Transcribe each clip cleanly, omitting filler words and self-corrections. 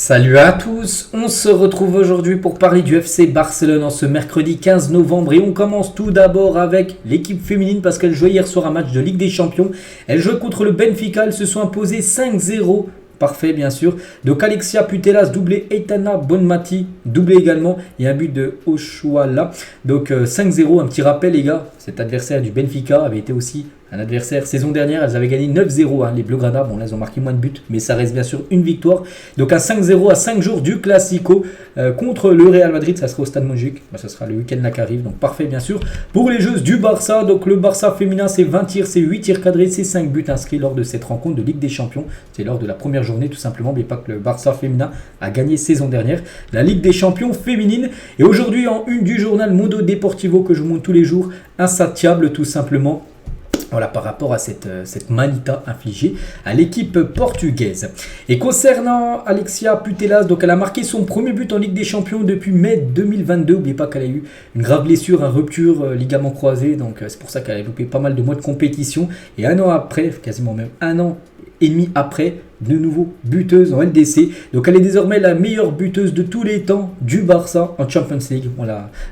Salut à tous, on se retrouve aujourd'hui pour parler du FC Barcelone en ce mercredi 15 novembre et on commence tout d'abord avec l'équipe féminine parce qu'elle jouait hier soir un match de Ligue des Champions. Elle jouait contre le Benfica, elles se sont imposées 5-0. Parfait bien sûr. Donc Alexia Putellas, doublé Eitana Bonmati, doublé également. Il y a un but de Oshuala. Donc 5-0, un petit rappel les gars. Cet adversaire du Benfica avait été aussi un adversaire saison dernière. Elles avaient gagné 9-0, les Blaugrana. Bon là elles ont marqué moins de buts, mais ça reste bien sûr une victoire. Donc un 5-0 à 5 jours du Classico contre le Real Madrid. Ça sera au Stade Montjuic. Ça sera le week-end là qui arrive. Donc parfait bien sûr. Pour les joueuses du Barça, donc le Barça féminin c'est 20 tirs, c'est 8 tirs cadrés, c'est 5 buts inscrits lors de cette rencontre de Ligue des Champions. C'est lors de la première journée tout simplement. Mais pas que le Barça féminin a gagné saison dernière la Ligue des Champions féminine. Et aujourd'hui en une du journal Mundo Deportivo que je vous montre tous les jours, insatiable tout simplement. Voilà, par rapport à cette manita infligée à l'équipe portugaise. Et concernant Alexia Putellas, donc elle a marqué son premier but en Ligue des Champions depuis mai 2022. N'oubliez pas qu'elle a eu une grave blessure, une rupture, ligament croisé. Donc c'est pour ça qu'elle a loupé pas mal de mois de compétition. Et un an après, quasiment même un an et demi après, de nouveau buteuse en LDC. Donc elle est désormais la meilleure buteuse de tous les temps du Barça en Champions League.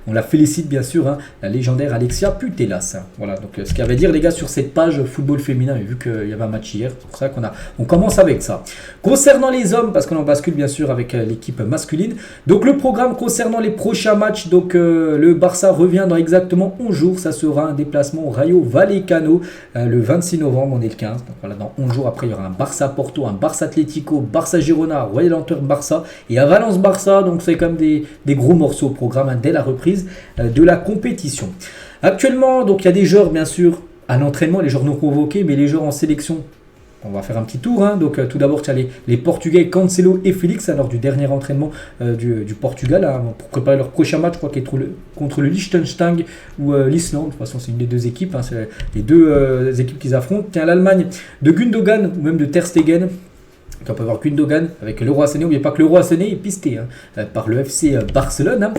On la félicite bien sûr, la légendaire Alexia Putellas. Voilà, donc ce qu'il y avait à dire les gars sur cette page football féminin, et vu qu'il y avait un match hier, c'est pour ça qu'on commence avec ça. Concernant les hommes, parce qu'on en bascule bien sûr avec l'équipe masculine, donc le programme concernant les prochains matchs, donc le Barça revient dans exactement 11 jours, ça sera un déplacement au Rayo Vallecano le 26 novembre, on est le 15, donc voilà, dans 11 jours après il y aura un Barça-Porto, un Barça Atlético, Barça Girona, Royal Antwerp Barça et à Valence Barça. Donc c'est comme des gros morceaux au programme dès la reprise de la compétition. Actuellement, donc il y a des joueurs bien sûr à l'entraînement, les joueurs non convoqués, mais les joueurs en sélection. On va faire un petit tour. Donc tout d'abord, tu as les Portugais Cancelo et Félix lors du dernier entraînement du Portugal pour préparer leur prochain match. Je crois qu'il est contre le Liechtenstein ou l'Islande. De toute façon, c'est une des deux équipes. C'est les deux équipes qu'ils affrontent. Tu as l'Allemagne de Gundogan ou même de Ter Stegen. On peut avoir Gundogan avec le Roi Sané. N'oubliez pas que le Roi Sané est pisté par le FC Barcelone.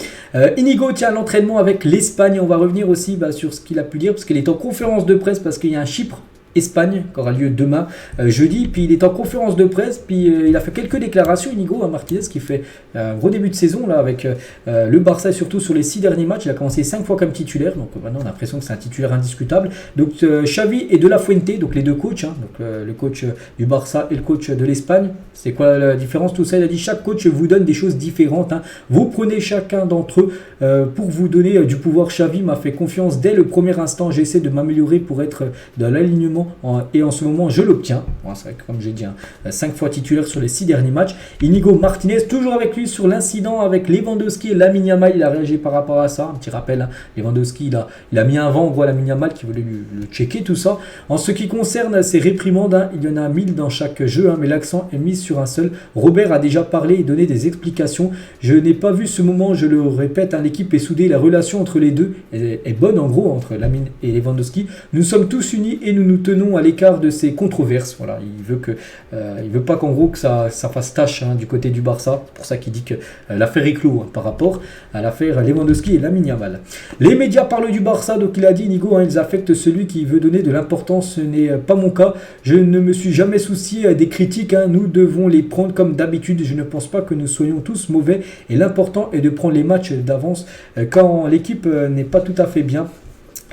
Inigo tient l'entraînement avec l'Espagne. On va revenir aussi sur ce qu'il a pu dire parce qu'il est en conférence de presse parce qu'il y a un Chypre Espagne qui aura lieu demain jeudi, puis il est en conférence de presse, puis il a fait quelques déclarations Inigo à Martinez qui fait un gros début de saison là avec le Barça et surtout sur les 6 derniers matchs, il a commencé 5 fois comme titulaire, donc maintenant on a l'impression que c'est un titulaire indiscutable. Donc Xavi et De La Fuente, donc les deux coachs, donc le coach du Barça et le coach de l'Espagne, c'est quoi la différence? Tout ça, il a dit chaque coach vous donne des choses différentes, vous prenez chacun d'entre eux pour vous donner du pouvoir. Xavi m'a fait confiance dès le premier instant, j'essaie de m'améliorer pour être dans l'alignement et en ce moment je l'obtiens. Bon, c'est vrai que comme j'ai dit 5 fois titulaire sur les 6 derniers matchs. Inigo Martinez toujours avec lui sur l'incident avec Lewandowski et Lamine Yamal, il a réagi par rapport à ça, un petit rappel, Lewandowski il a mis un vent, on voit Lamine Yamal qui voulait le checker tout ça. En ce qui concerne ces réprimandes, il y en a 1000 dans chaque jeu, mais l'accent est mis sur un seul. Robert a déjà parlé et donné des explications, je n'ai pas vu ce moment, je le répète, l'équipe est soudée, la relation entre les deux est bonne en gros entre Lamine et Lewandowski, nous sommes tous unis et nous nous tenons à l'écart de ces controverses. Voilà, il veut pas qu'en gros que ça fasse tâche du côté du Barça. C'est pour ça qu'il dit que l'affaire est clos par rapport à l'affaire Lewandowski et Lamine Yamal. Les médias parlent du Barça, donc il a dit Inigo, ils affectent celui qui veut donner de l'importance. Ce n'est pas mon cas. Je ne me suis jamais soucié des critiques. Nous devons les prendre comme d'habitude. Je ne pense pas que nous soyons tous mauvais et l'important est de prendre les matchs d'avance quand l'équipe n'est pas tout à fait bien.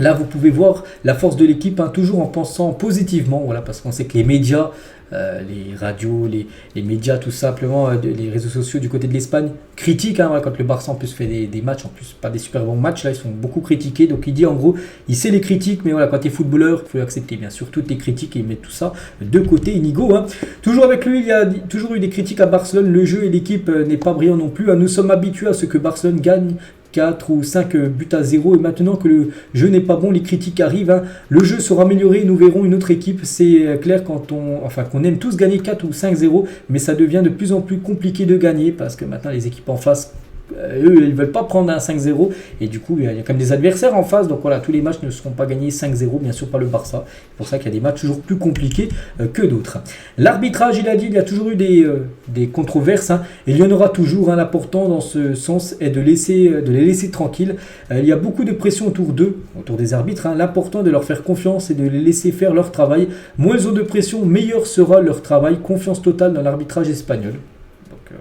Là, vous pouvez voir la force de l'équipe, toujours en pensant positivement, voilà, parce qu'on sait que les médias, les radios, les médias, tout simplement, les réseaux sociaux du côté de l'Espagne critiquent, quand le Barça en plus fait des matchs, en plus pas des super bons matchs, là ils sont beaucoup critiqués, donc il dit en gros, il sait les critiques, mais voilà, quand tu es footballeur, il faut accepter bien sûr toutes les critiques et mettre tout ça de côté. Inigo, toujours avec lui, il y a toujours eu des critiques à Barcelone, le jeu et l'équipe n'est pas brillant non plus, nous sommes habitués à ce que Barcelone gagne 4 ou 5 buts à 0 et maintenant que le jeu n'est pas bon, les critiques arrivent. Le jeu sera amélioré, nous verrons une autre équipe. C'est clair qu'on aime tous gagner 4 ou 5-0, mais ça devient de plus en plus compliqué de gagner parce que maintenant les équipes en face, eux, ils ne veulent pas prendre un 5-0 et du coup, il y a quand même des adversaires en face. Donc voilà, tous les matchs ne seront pas gagnés 5-0, bien sûr pas le Barça. C'est pour ça qu'il y a des matchs toujours plus compliqués que d'autres. L'arbitrage, il a dit, il y a toujours eu des controverses. Et il y en aura toujours. L'important dans ce sens est de les laisser tranquilles. Il y a beaucoup de pression autour d'eux, autour des arbitres. L'important est de leur faire confiance et de les laisser faire leur travail. Moins ils ont de pression, meilleur sera leur travail. Confiance totale dans l'arbitrage espagnol.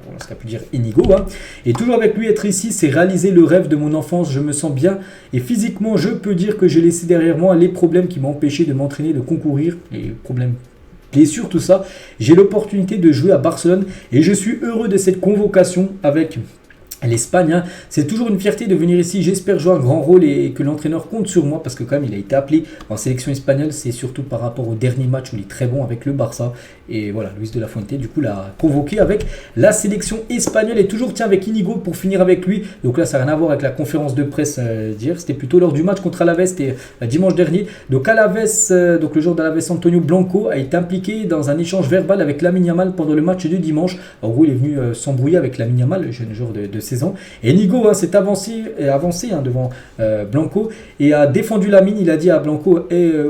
voilà ce qu'a pu dire Inigo. Hein. Et toujours avec lui, être ici, c'est réaliser le rêve de mon enfance. Je me sens bien et physiquement, je peux dire que j'ai laissé derrière moi les problèmes qui m'ont empêché de m'entraîner, de concourir, les problèmes blessures, tout ça. J'ai l'opportunité de jouer à Barcelone et je suis heureux de cette convocation avec l'Espagne. Hein. C'est toujours une fierté de venir ici. J'espère jouer un grand rôle et que l'entraîneur compte sur moi parce que quand même il a été appelé en sélection espagnole. C'est surtout par rapport au dernier match où il est très bon avec le Barça. Et voilà, Luis de la Fuente du coup l'a convoqué avec la sélection espagnole. Et toujours tiens avec Inigo pour finir avec lui. Donc là ça n'a rien à voir avec la conférence de presse d'hier. C'était plutôt lors du match contre Alaves. C'était dimanche dernier. Donc Alaves, donc le joueur d'Alaves Antonio Blanco a été impliqué dans un échange verbal avec Lamine Yamal pendant le match de dimanche. En gros il est venu s'embrouiller avec Lamine Yamal, le jeune joueur de saison. Et Nigo hein, s'est avancé hein, devant Blanco et a défendu Lamine. Il a dit à Blanco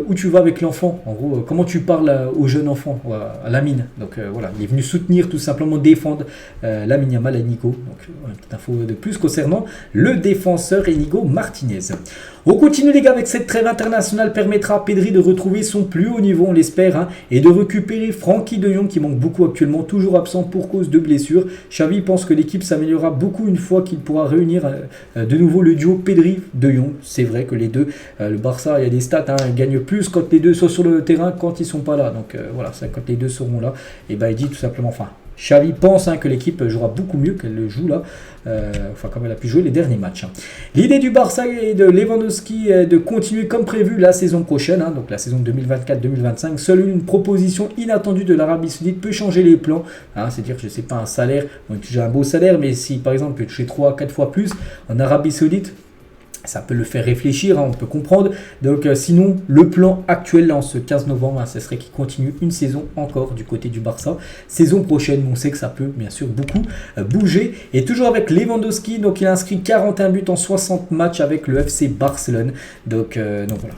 où tu vas avec l'enfant. En gros, comment tu parles au jeune enfant, à Lamine. Donc voilà, il est venu soutenir, tout simplement défendre Lamine Yamal et Nigo. Donc une petite info de plus concernant le défenseur Inigo Martinez. On continue les gars avec cette trêve internationale permettra à Pedri de retrouver son plus haut niveau, on l'espère, hein, et de récupérer Frenkie de Jong qui manque beaucoup actuellement, toujours absent pour cause de blessure. Xavi pense que l'équipe s'améliorera beaucoup une fois qu'il pourra réunir de nouveau le duo Pedri-de Jong. C'est vrai que les deux, le Barça, il y a des stats, hein, gagne plus quand les deux sont sur le terrain quand ils sont pas là. Donc voilà, ça, quand les deux seront là, et ben il dit tout simplement, enfin Xavi pense hein, que l'équipe jouera beaucoup mieux qu'elle le joue là, comme elle a pu jouer les derniers matchs. Hein. L'idée du Barça et de Lewandowski est de continuer comme prévu la saison prochaine, hein, donc la saison 2024-2025. Seule une proposition inattendue de l'Arabie Saoudite peut changer les plans. Hein, c'est-à-dire que je ne sais pas, un salaire, donc j'ai un beau salaire, mais si par exemple tu touches 3-4 fois plus en Arabie Saoudite, ça peut le faire réfléchir, hein, on peut comprendre. Donc sinon, le plan actuel là, en ce 15 novembre, hein, ce serait qu'il continue une saison encore du côté du Barça. Saison prochaine, on sait que ça peut bien sûr beaucoup bouger. Et toujours avec Lewandowski, donc il a inscrit 41 buts en 60 matchs avec le FC Barcelone. Donc voilà.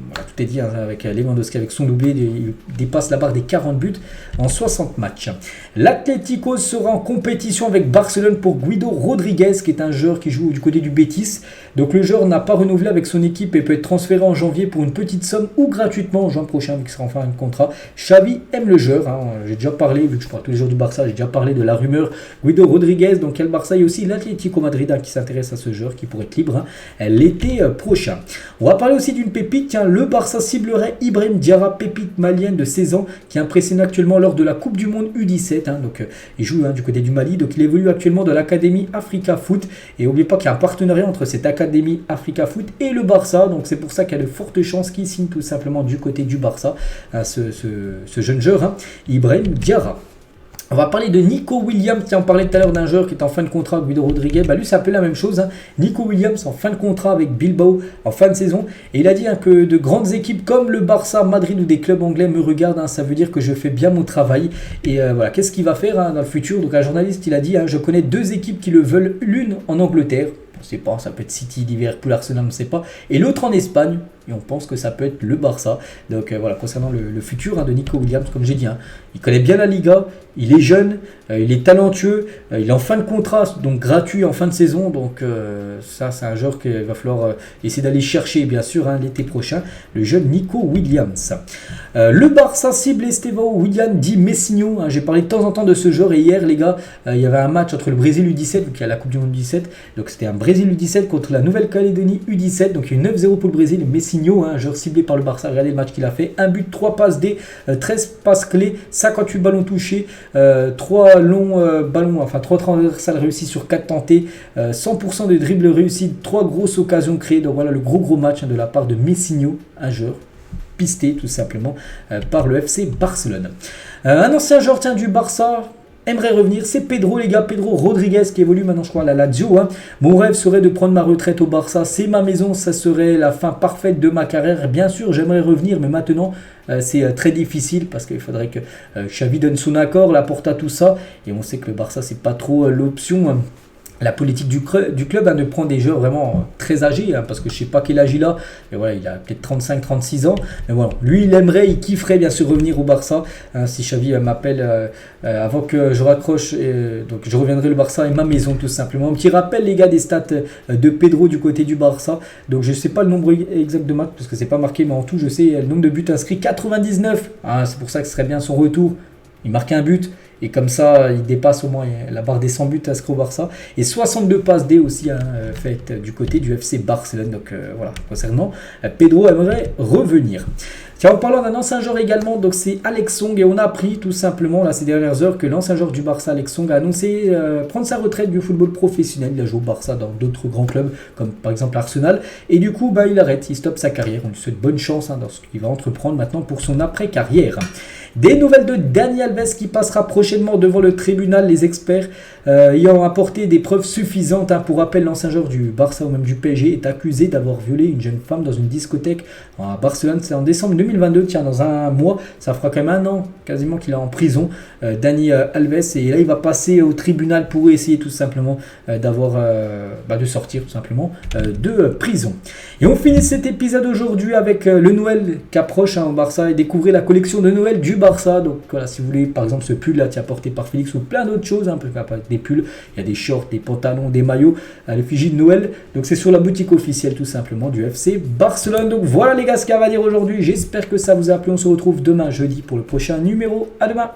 Voilà, tout est dit hein, avec Lewandowski, avec son doublé, il dépasse la barre des 40 buts en 60 matchs. L'Atlético sera en compétition avec Barcelone pour Guido Rodriguez, qui est un joueur qui joue du côté du Betis. Donc le joueur n'a pas renouvelé avec son équipe et peut être transféré en janvier pour une petite somme ou gratuitement en juin prochain, vu qu'il sera enfin un contrat. Xavi aime le joueur, hein. J'ai déjà parlé, vu que je parle tous les jours du Barça, j'ai déjà parlé de la rumeur Guido Rodriguez. Donc il y a le Barça et aussi l'Atlético Madrid hein, qui s'intéresse à ce joueur qui pourrait être libre hein, l'été prochain. On va parler aussi d'une pépite. Tiens, le Barça ciblerait Ibrahim Diarra, pépite malienne de 16 ans qui impressionne actuellement lors de la Coupe du Monde U17. Hein, donc il joue hein, du côté du Mali. Donc il évolue actuellement dans l'Académie Africa Foot. Et n'oubliez pas qu'il y a un partenariat entre cette Académie Africa Foot et le Barça. Donc c'est pour ça qu'il y a de fortes chances qu'il signe tout simplement du côté du Barça hein, ce jeune joueur, hein, Ibrahim Diarra. On va parler de Nico Williams, qui en parlait tout à l'heure d'un joueur qui est en fin de contrat, Guido Rodriguez. Bah lui, c'est un peu la même chose. Hein. Nico Williams en fin de contrat avec Bilbao en fin de saison. Et il a dit hein, que de grandes équipes comme le Barça, Madrid ou des clubs anglais me regardent. Hein. Ça veut dire que je fais bien mon travail. Et voilà, qu'est-ce qu'il va faire hein, dans le futur? Donc un journaliste, il a dit, hein, je connais deux équipes qui le veulent. L'une en Angleterre. On ne sait pas, ça peut être City, Liverpool, Arsenal, on ne sait pas. Et l'autre en Espagne, et on pense que ça peut être le Barça. Donc voilà, concernant le futur hein, de Nico Williams, comme j'ai dit, hein, il connaît bien la Liga, il est jeune, il est talentueux, il est en fin de contrat, donc gratuit en fin de saison. Donc ça, c'est un joueur qu'il va falloir essayer d'aller chercher, bien sûr, hein, l'été prochain, le jeune Nico Williams. Le Barça cible Estevão Willian dit Messinho. Hein, j'ai parlé de temps en temps de ce joueur et hier, les gars, il y avait un match entre le Brésil U17, donc il y a la Coupe du Monde U17, donc c'était un Brésil U17 contre la Nouvelle-Calédonie U17, donc il y a eu 9-0 pour le Brésil. Messinho, hein, un joueur ciblé par le Barça, regardez le match qu'il a fait, 1 but, 3 passes D, 13 passes clés, 58 ballons touchés, 3 longs ballons, enfin 3 transversales réussis sur 4 tentés, 100% de dribbles réussis, 3 grosses occasions créées. Donc voilà le gros match hein, de la part de Messinho, un joueur pisté tout simplement par le FC Barcelone. Un ancien joueur du Barça aimerait revenir, c'est Pedro les gars, Pedro Rodriguez qui évolue maintenant je crois à la Lazio. Hein. Mon rêve serait de prendre ma retraite au Barça, c'est ma maison, ça serait la fin parfaite de ma carrière. Bien sûr j'aimerais revenir mais maintenant c'est très difficile parce qu'il faudrait que Xavi donne son accord, la Porta tout ça et on sait que le Barça c'est pas trop l'option. Hein. La politique du club hein, de prendre des joueurs vraiment très âgés, hein, parce que je ne sais pas quel âge il a, mais voilà, il a peut-être 35-36 ans. Mais voilà, lui, il kifferait bien sûr revenir au Barça. Hein, si Xavi m'appelle avant que je raccroche, donc je reviendrai le Barça et ma maison tout simplement. Un petit rappel les gars des stats de Pedro du côté du Barça. Donc je ne sais pas le nombre exact de matchs, parce que c'est pas marqué, mais en tout je sais le nombre de buts inscrits, 99. Hein, c'est pour ça que ce serait bien son retour. Il marque un but Et comme ça, il dépasse au moins la barre des 100 buts inscrits au Barça. Et 62 passes D aussi faites du côté du FC Barcelone. Donc voilà, concernant Pedro aimerait revenir. Tiens, en parlant d'un ancien joueur également, donc c'est Alex Song, et on a appris tout simplement là ces dernières heures que l'ancien joueur du Barça, Alex Song, a annoncé prendre sa retraite du football professionnel. Il a joué au Barça dans d'autres grands clubs, comme par exemple Arsenal, et du coup il arrête, il stoppe sa carrière. On lui souhaite bonne chance dans ce qu'il va entreprendre maintenant pour son après-carrière. Des nouvelles de Dani Alves qui passera prochainement devant le tribunal, les experts ayant apporté des preuves suffisantes. Pour rappel, l'ancien joueur du Barça ou même du PSG est accusé d'avoir violé une jeune femme dans une discothèque à Barcelone. C'est en décembre 2022, tiens, dans un mois, ça fera quand même un an quasiment qu'il est en prison, Dani Alves, et là il va passer au tribunal pour essayer tout simplement de sortir tout simplement de prison. Et on finit cet épisode aujourd'hui avec le Noël qui approche au Barça, et découvrir la collection de Noël du Barça. Donc voilà, si vous voulez par exemple ce pull là porté par Félix ou plein d'autres choses, des pulls, il y a des shorts, des pantalons, des maillots à l'effigie de Noël. Donc c'est sur la boutique officielle tout simplement du FC Barcelone. Donc voilà les gars ce qu'il y a à dire aujourd'hui. J'espère que ça vous a plu. On se retrouve demain jeudi pour le prochain numéro. À demain.